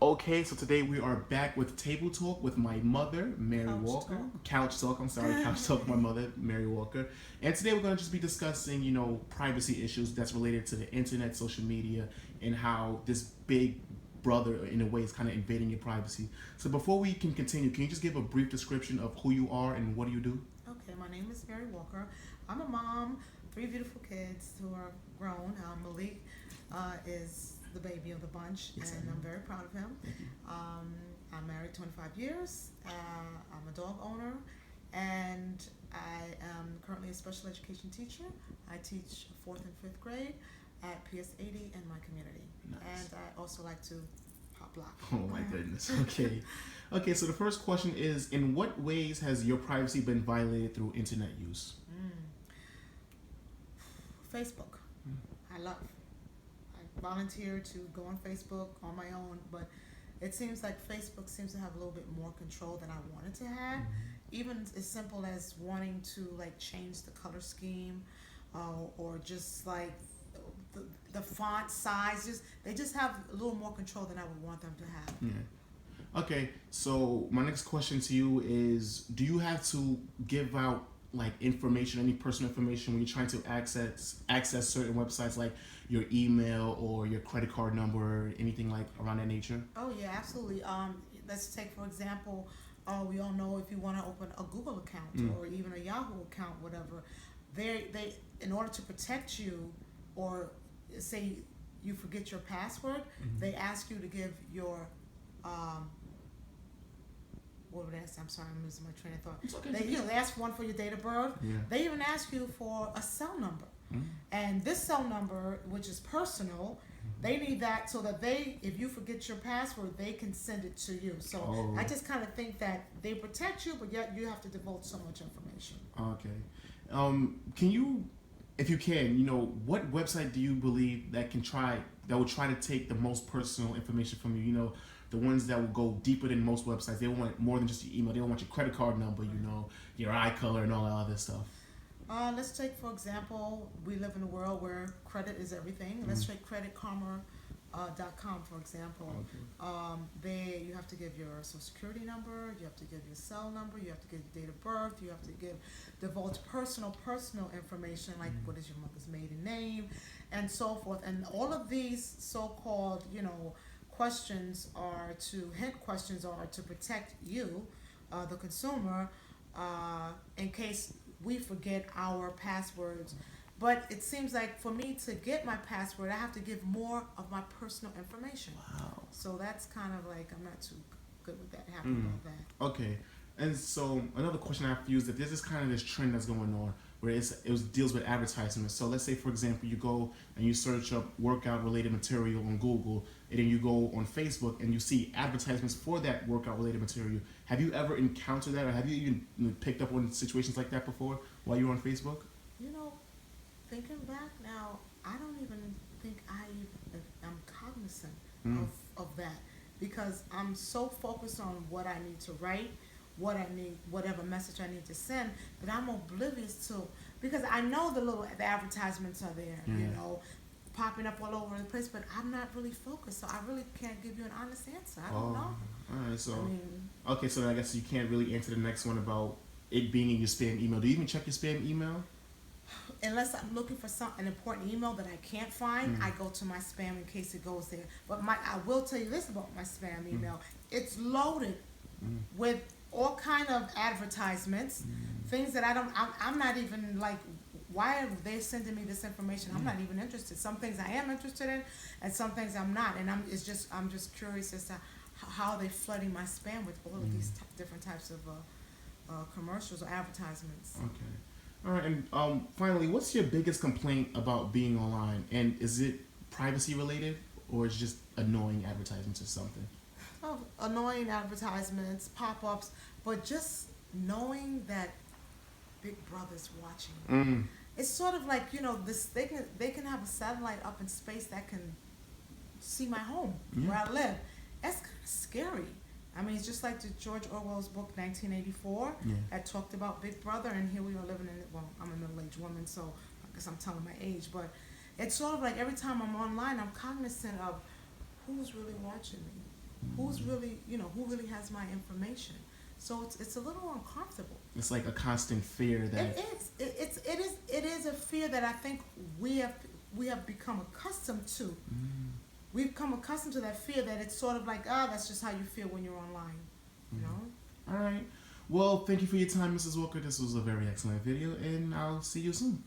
Okay, so today we are back with Table Talk with my mother, Mary Couch Walker. talk. Couch Talk, I'm sorry, Couch Talk with my mother, Mary Walker. And today we're going to just be discussing, privacy issues that's related to the internet, social media, and how this big brother, in a way, is kind of invading your privacy. So before we can continue, can you just give a brief description of who you are and what do you do? Okay, my name is Mary Walker. I'm a mom, three beautiful kids who are grown. Malik is the baby of the bunch, Yes, and I am. I'm very proud of him. Thank you. I'm married 25 years. I'm a dog owner, and I am currently a special education teacher. I teach fourth and fifth grade at PS 80 in my community, Nice. and I also like to pop block. Oh my goodness. Okay. Okay, so the first question is, in what ways has your privacy been violated through internet use? Facebook. I love. I volunteer to go on Facebook on my own, but it seems like Facebook seems to have a little bit more control than I wanted to have. Even as simple as wanting to like change the color scheme, or just like the font size. They just have a little more control than I would want them to have. Yeah. Okay, so my next question to you is, do you have to give out like information, any personal information when you're trying to access certain websites like your email or your credit card number, anything like around that nature? Oh yeah, absolutely. Let's take for example, we all know if you want to open a Google account or even a Yahoo account, whatever, they in order to protect you, or say you forget your password, they ask you to give your what would they ask? I'm sorry, I'm losing my train of thought. It's okay. They ask one for your date of birth. Yeah. They even ask you for a cell number. Mm. And this cell number, which is personal, they need that so that if you forget your password, they can send it to you. So Oh. I just kind of think that they protect you, but yet you have to divulge so much information. Okay. Can you, if you can, what website do you believe that will try to take the most personal information from you? The ones that will go deeper than most websites. They want more than just your email. They don't want your credit card number, your eye color and all that other stuff. Let's take, for example, we live in a world where credit is everything. Let's take creditkarma.com, for example. Okay. You have to give your social security number, you have to give your cell number, you have to give your date of birth, you have to divulge personal information like what is your mother's maiden name, and so forth. And all of these so-called, hint questions are to protect you, the consumer, in case we forget our passwords. But it seems like for me to get my password, I have to give more of my personal information. Wow. So that's kind of like, I'm not too good with that, happy about that. Okay. And so another question I have for you is that there's this trend that's going on where it deals with advertisements. So let's say, for example, you go and you search up workout related material on Google, and then you go on Facebook and you see advertisements for that workout related material. Have you ever encountered that, or have you even picked up on situations like that before while you were on Facebook? Thinking back now, I don't even think I'm cognizant of that, because I'm so focused on what I need to write, what I need, whatever message I need to send, that I'm oblivious to, because I know the advertisements are there, popping up all over the place, but I'm not really focused, so I really can't give you an honest answer. I don't know. All right, so I mean, so I guess you can't really answer the next one about it being in your spam email. Do you even check your spam email? unless I'm looking for an important email that I can't find, I go to my spam in case it goes there. But I will tell you this about my spam email: it's loaded with all kind of advertisements, things that I'm not even like. Why are they sending me this information? I'm not even interested. Some things I am interested in, and some things I'm not. And I'm just curious as to how they flooding my spam with all of these different types of commercials or advertisements. Okay. All right, and finally, what's your biggest complaint about being online? And is it privacy related, or is it just annoying advertisements or something? Oh, annoying advertisements, pop-ups, but just knowing that Big Brother's watching. It's sort of like, this they can have a satellite up in space that can see my home where I live. That's kind of scary. I mean, it's just like the George Orwell's book 1984 that talked about Big Brother, and here we are living in it. Well, I'm a middle-aged woman, so I guess I'm telling my age, but it's sort of like every time I'm online, I'm cognizant of who's really watching me. Who's really, who really has my information? So it's a little uncomfortable. It's like a constant fear that It is. It is a fear that I think we have become accustomed to. We've become accustomed to that fear that it's sort of like, that's just how you feel when you're online. You know? All right. Well, thank you for your time, Mrs. Walker. This was a very excellent video, and I'll see you soon.